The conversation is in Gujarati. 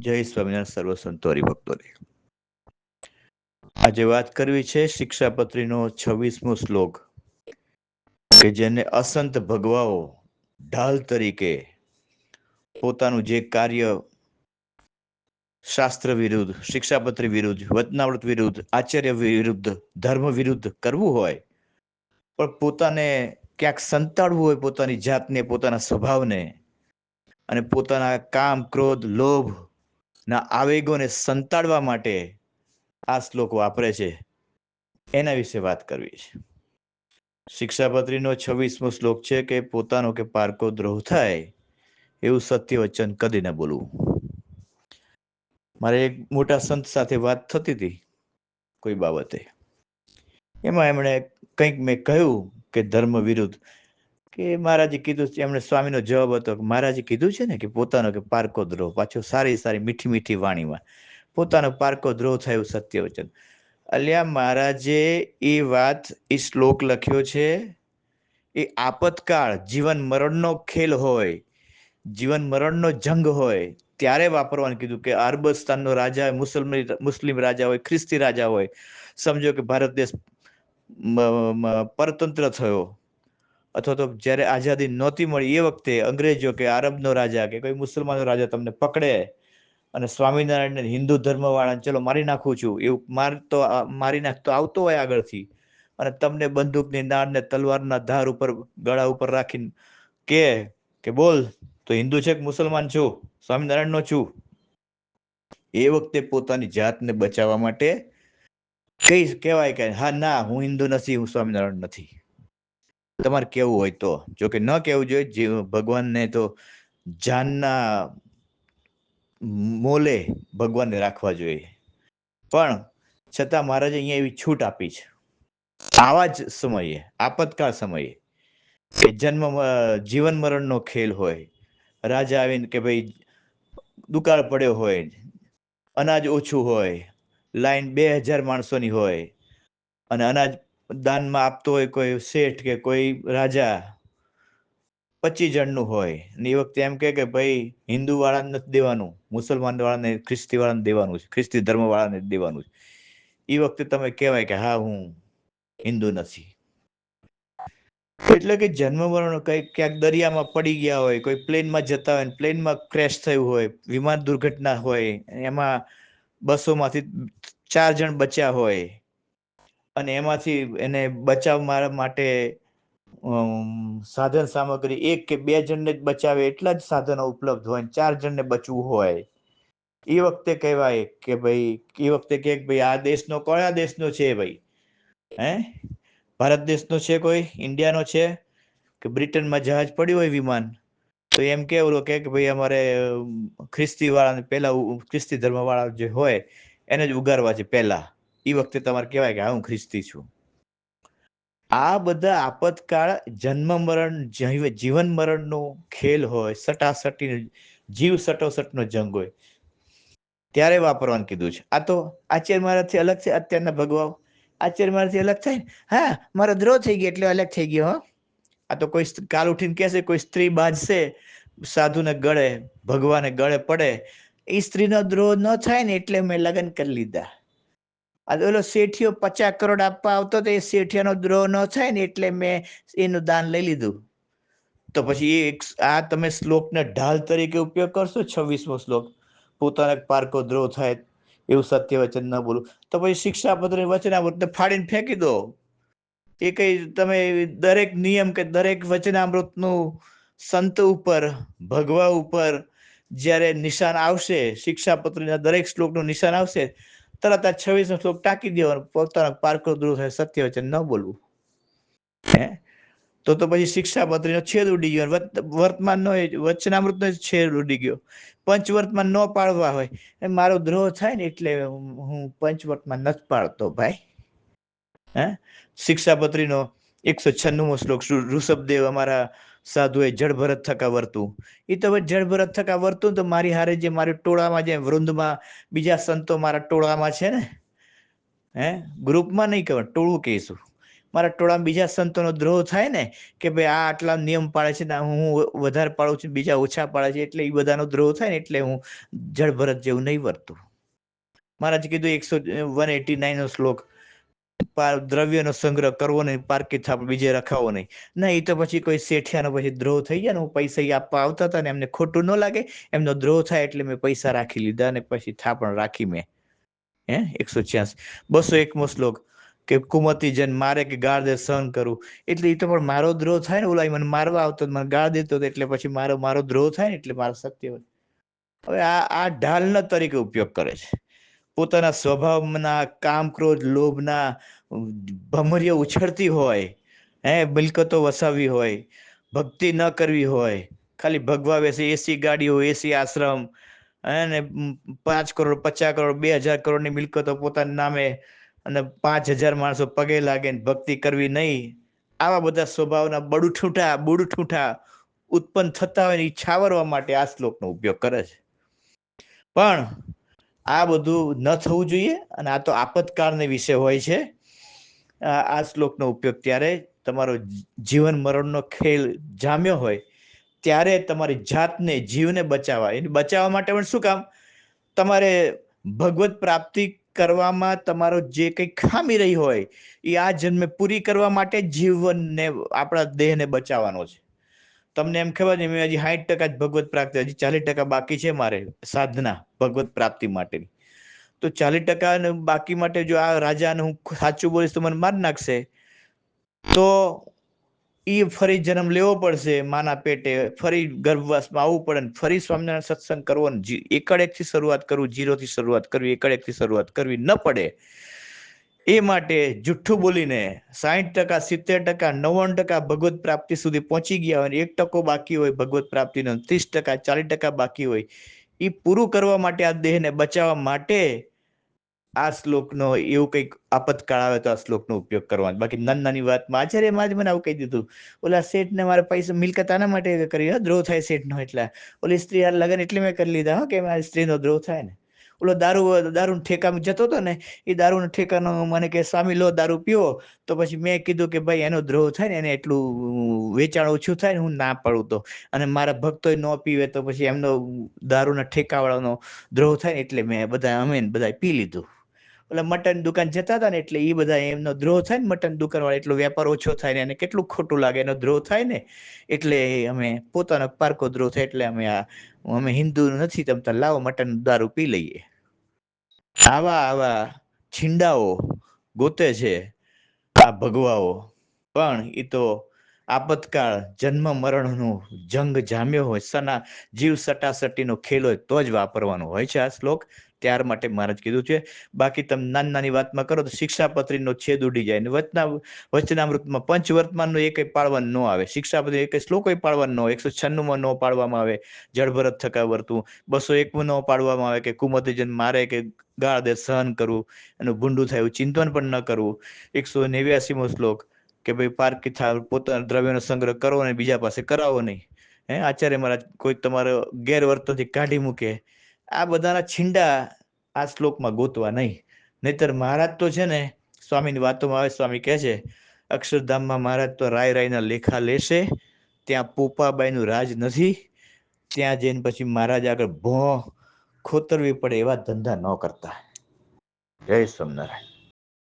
જય સ્વામિનારાયણ સર્વ સંતો હરિભક્તોને. આજે વાત કરવી છે શિક્ષાપત્રીનો 26મો શ્લોક, કે જેને અસંત ભગવાઓ ઢાલ તરીકે પોતાનું જે કાર્ય શાસ્ત્ર વિરુદ્ધ, શિક્ષાપત્રી વિરુદ્ધ, વચનાવૃત વિરુદ્ધ, આચાર્ય વિરુદ્ધ, ધર્મ વિરુદ્ધ કરવું હોય, પણ પોતાને ક્યાંક સંતાડવું હોય, પોતાની જાતને, પોતાના સ્વભાવને, અને પોતાના કામ, ક્રોધ, લોભ ના આવેગોને સંતાડવા માટે આ શ્લોક વાપરે છે. એના વિશે વાત કરવી છે. શિક્ષાપત્રીનો 26મો શ્લોક છે કે પોતાનો કે પારકો દ્રોહ થાય એવું સત્ય વચન કદી ન બોલવું. મારે એક મોટા સંત સાથે વાત થતી હતી કોઈ બાબતે. એમાં એમણે કંઈક મેં કહ્યું કે ધર્મ વિરુદ્ધ, કે મહારાજે કીધું, એમણે સ્વામીનો જવાબ હતો કે મહારાજે કીધું છે ને કે પોતાનો કે પારકો દ્રોહ, પાછો સારી સારી મીઠી મીઠી વાણીમાં પોતાનો પારકો દ્રોહ થાય એવું સત્ય વચન. અલ્યા મહારાજે એ વાત, એ શ્લોક લખ્યો છે, એ આપતકાળ, જીવન મરણનો ખેલ હોય, જીવન મરણનો જંગ હોય ત્યારે વાપરવાનું કીધું. કે અરબસ્તાનનો રાજા, મુસ્લિમ રાજા હોય, ખ્રિસ્તી રાજા હોય, સમજો કે ભારત દેશ પરતંત્ર થયો, અથવા તો જ્યારે આઝાદી નહોતી મળી એ વખતે અંગ્રેજો કે આરબનો રાજા કે કોઈ મુસલમાનનો રાજા તમને પકડે અને સ્વામિનારાયણ હિન્દુ ધર્મ વાળા ચલો મારી નાખું છું એવું મારી નાખતો આવતો હોય આગળથી, અને તમને બંદૂકની નાળ ને તલવારના ધાર ઉપર ગળા ઉપર રાખીને કે બોલ તો હિન્દુ છે કે મુસલમાન છું, સ્વામિનારાયણ નો છું. એ વખતે પોતાની જાતને બચાવવા માટે કહેવાય કે હા ના હું હિન્દુ નથી, હું સ્વામિનારાયણ નથી. તમારે કેવું હોય તો, જોકે ન કેવું જોઈએ, ભગવાનને તો જાનના મોલે ભગવાનને રાખવા જોઈએ, પણ છતાં મહારાજે અહીંયા એવી છૂટ આપી છે. આવા જ સમયે, આપતકાળ સમયે, કે જીવન મરણનો ખેલ હોય, રાજા આવીને કે ભાઈ દુકાળ પડ્યો હોય, અનાજ ઓછું હોય, લાઈન 2000 માણસોની હોય, અને અનાજ દાનમાં આપતો હોય કોઈ શેઠ કે કોઈ રાજા 25 જણનું હોય, ને એ વખતે એમ કે ભાઈ હિન્દુ વાળાને નથી દેવાનું, મુસલમાન વાળાને, ખ્રિસ્તી વાળાને દેવાનું છે, ખ્રિસ્તી ધર્મ વાળાને દેવાનું છે. એ વખતે તમે કહેવાય કે હા હું હિન્દુ નથી. એટલે કે જન્મ મરણ ક્યાંક દરિયામાં પડી ગયા હોય, કોઈ પ્લેનમાં જતા હોય, પ્લેનમાં ક્રેશ થયું હોય, વિમાન દુર્ઘટના હોય, એમાં 200માંથી 4 જણ બચ્યા હોય, અને એમાંથી એને બચાવ માટે સાધન સામગ્રી 1 કે 2 જણને જ બચાવે એટલા જ સાધનો ઉપલબ્ધ હોય, 4 જણને બચવું હોય, એ વખતે કહેવાય કે ભાઈ, એ વખતે કે ભાઈ આ દેશનો કયા દેશનો છે ભાઈ, ભારત દેશનો છે, કોઈ ઇન્ડિયાનો છે, કે બ્રિટનમાં જહાજ પડ્યું હોય વિમાન, તો એમ કેવું કે ભાઈ અમારે ખ્રિસ્તી વાળાને પહેલા, ખ્રિસ્તી ધર્મ વાળા જે હોય એને જ ઉગારવા છે પહેલા. એ વખતે તમારે કહેવાય કે હા હું ખ્રિસ્તી છું. આ બધા આપતકાળ, જન્મ મરણ, જીવન મરણનો ખેલ હોય, સટાસટી જીવ સટોસટનો જંગ હોય, ત્યારે વાપરવાનું કીધું છે. આ તો આચાર્ય મહારાજથી અલગ છે. અત્યારના ભગવાઓ આચાર્ય મહારાજથી અલગ થાય, હા મારો દ્રોહ થઈ ગયો એટલે અલગ થઈ ગયો. આ તો કોઈ કાલ ઉઠીને કહેશે, કોઈ સ્ત્રી બાજશે સાધુને ગળે, ભગવાને ગળે પડે, એ સ્ત્રીનો દ્રોહ ન થાય ને એટલે મેં લગ્ન કરી લીધા. આ ઓલો શેઠિયો 50 કરોડ આપવા આવતો તો એ શેઠિયાનો દ્રોહ ન થાય ને એટલે મેં એનું દાન લઈ લીધું. તો પછી આ તમે શ્લોકને ઢાલ તરીકે ઉપયોગ કરશો, 26મો શ્લોક, પોતાના પારકો દ્રોહ થાય એવું સત્ય વચન ન બોલું, તો પછી શિક્ષાપત્ર વચનામૃતને ફાડીને ફેંકી દો. એ કઈ તમે દરેક નિયમ કે દરેક વચનામૃતનું સંત ઉપર, ભગવા ઉપર જ્યારે નિશાન આવશે, શિક્ષાપત્રના દરેક શ્લોકનું નિશાન આવશે, તરત આ 26મો શ્લોક ટાંકી દેવાનો, પોતાનો પારકો દ્રોહ થાય સત્ય વચન ન બોલવું. તો પછી શિક્ષાપત્રીનો છેદ ઉડી ગયો, વર્તમાનનો વચનામૃતનો છેદ ઉડી ગયો. પંચવર્તમાન ન પાળવા હોય, મારો દ્રોહ થાય ને એટલે હું પંચવર્તમાન નથી પાળતો ભાઈ. શિક્ષાપત્રીનો 196મો શ્લોક, ઋષભદેવ અમારા સાધુએ જળ ભરત થકા વર્તું. એ તો જળ ભરત થકા વર્તું તો મારી હારે જે મારી ટોળામાં, જે વૃંદમાં બીજા સંતો મારા ટોળામાં છે ને, ગ્રુપમાં નહીં કહેવાય, ટોળું કહીશું, મારા ટોળામાં બીજા સંતોનો દ્રોહ થાય ને કે ભાઈ આ આટલા નિયમ પાળે છે ને હું વધારે પાડું છું, બીજા ઓછા પાડે છે, એટલે એ બધાનો દ્રોહ થાય ને એટલે હું જળ ભરત જેવું નહીં વર્તું. મહારાજ કીધું 189 નો શ્લોક, દ્રવ્યનો સંગ્રહ કરવો નહીં, પારકી થાપ બીજે રખાવો નહીં. ના, એ તો પછી કોઈ શેઠિયાનો પછી દ્રોહ થઈ ગયા ને, હું પૈસા આપવા આવતા હતા ને એમને ખોટું ન લાગે, એમનો દ્રોહ થાય એટલે મેં પૈસા રાખી લીધા અને પછી થાપણ રાખી મેં. 186. 201મો શ્લોક કે કુમતી જન મારે કે ગાળ દે સહન કરું, એટલે એ તો પણ મારો દ્રોહ થાય ને, ઓલા મને મારવા આવતો મને ગાળ દેતો હતો એટલે પછી મારો દ્રોહ થાય ને એટલે મારો સત્ય. હવે આ ઢાલના તરીકે ઉપયોગ કરે છે. પોતાના સ્વભાવના કામ ક્રોધ લોભના ભમરીઓ ઉછળતી હોય, મિલકતો વસાવી હોય, ભક્તિ ન કરવી હોય, ખાલી ભગવા બેસે, એસી ગાડીઓ, એસી આશ્રમ, અને 5 કરોડ 50 કરોડ 2000 કરોડની મિલકતો પોતાના નામે, અને 5000 માણસો પગે લાગે ને ભક્તિ કરવી નહીં. આવા બધા સ્વભાવના બુડઠૂઠા ઉત્પન્ન થતા હોય એ છાવરવા માટે આ શ્લોકનો ઉપયોગ કરે છે. પણ આ બધું ન થવું જોઈએ, અને આ તો આપતકાળને વિશે હોય છે. આ શ્લોકનો ઉપયોગ ત્યારે તમારો જીવન મરણનો ખેલ જામ્યો હોય ત્યારે તમારી જાતને, જીવને બચાવવા, એને બચાવવા માટે પણ શું કામ, તમારે ભગવત પ્રાપ્તિ કરવામાં તમારો જે કંઈ ખામી રહી હોય એ આ જન્મે પૂરી કરવા માટે જીવનને, આપણા દેહને બચાવવાનો છે. તમને એમ ખબર છે મેં હજી 60% જ ભગવત પ્રાપ્તિ, હજી 40% બાકી છે મારે સાધના ભગવત પ્રાપ્તિ માટેની. તો 40% બાકી માટે જો આ રાજાને હું સાચું બોલીશ તો મને માર નાખશે, તો એ ફરી જન્મ લેવો પડશે માના પેટે, ફરી ગર્ભવાસમાં આવવું પડે, ફરી સ્વામિનારાયણ સત્સંગ કરવો, એકડેકથી શરૂઆત કરવું, 0થી શરૂઆત કરવી, એકડેકથી શરૂઆત કરવી ન પડે એ માટે જુઠ્ઠું બોલીને 60%, 70%, 90% ભગવત પ્રાપ્તિ સુધી પહોંચી ગયા હોય, 1% બાકી હોય ભગવત પ્રાપ્તિનો, 30%, 40% બાકી હોય, એ પૂરું કરવા માટે, આ દેહને બચાવવા માટે આ શ્લોકનો, એવું કંઈક આપતકાળ આવે તો આ શ્લોકનો ઉપયોગ કરવાનો. બાકી નાની વાતમાં આચાર્યમાં જ મને આવું કહી દીધું, ઓલા શેઠને મારે પૈસા મિલકત આના માટે કરી, દ્રોહ થાય શેઠનો, એટલે ઓલી સ્ત્રી હાર લગન એટલે મેં કરી લીધા કે મારી સ્ત્રીનો દ્રોહ થાય ને. ઓલો દારૂ ઠેકામાં જતો હતો ને, એ દારૂનો ઠેકાનો મને કે સ્વામી લો દારૂ પીવો, તો પછી મેં કીધું કે ભાઈ એનો દ્રોહ થાય ને, એને એટલું વેચાણ ઓછું થાય ને, હું ના પાડું તો, અને મારા ભક્તોય ન પીવે તો પછી એમનો દારૂના ઠેકાવાળાનો દ્રોહ થાય ને, એટલે મેં બધા પી લીધું. એટલે મટન દુકાન જતા હતા ને, એટલે એ બધા એમનો દ્રોહ થાય ને, મટન દુકાન વાળા, એટલો વેપાર ઓછો થાય ને, એને કેટલું ખોટું લાગે, એનો દ્રોહ થાય ને, એટલે અમે પોતાનો પારકો દ્રોહ થાય એટલે અમે હિન્દુ નથી તમતા, લાવો મટન દારૂ પી લઈએ. આવા છીંડાઓ ગોતે છે આ ભગવાઓ, પણ એ તો આપતકાળ, જન્મ મરણનો જંગ જામ્યો હોય, જીવ સટાસટીનો ખેલ હોય તો જ વાપરવાનો હોય છે આ શ્લોક. ત્યાર માટે મહારાજ કીધું છે. બાકી તમે નાની વાતમાં કરો તો શિક્ષાપત્રીનો છેદ ઉડી જાય, વચનામૃતમાં પંચવર્તમાનનો એ કંઈ પાળવાનું ન આવે, શિક્ષાપત્રી એ કંઈ શ્લોકો પાળવાનું ન આવે, 196માં ન પાડવામાં આવે જળભરત થકા વર્તું, 201માં ન પાડવામાં આવે કે કુમતિજન મારે કે ગાળ દે સહન કરવું, એનું ભૂંડું થાય એવું ચિંતન પણ ન કરવું. 189મો શ્લોક કે ભાઈ પારકી થાવ, પોતાના દ્રવ્યનો સંગ્રહ કરો અને બીજા પાસે કરાવો નહીં. આચાર્ય મહારાજ કોઈ તમારો ગેરવર્તનથી કાઢી મૂકે, આ બધાના છીંડા આ શ્લોકમાં ગોતવા નહીં. નહીતર મહારાજ તો છે ને, સ્વામીની વાતોમાં આવે, સ્વામી કહે છે અક્ષરધામમાં મહારાજ તો રાયના લેખા લેશે, ત્યાં પોપાબાઈનું રાજ નથી, ત્યાં જઈને પછી મહારાજ આગળ ખોતરવી પડે એવા ધંધા ન કરતા. જય સ્વામિનારાયણ.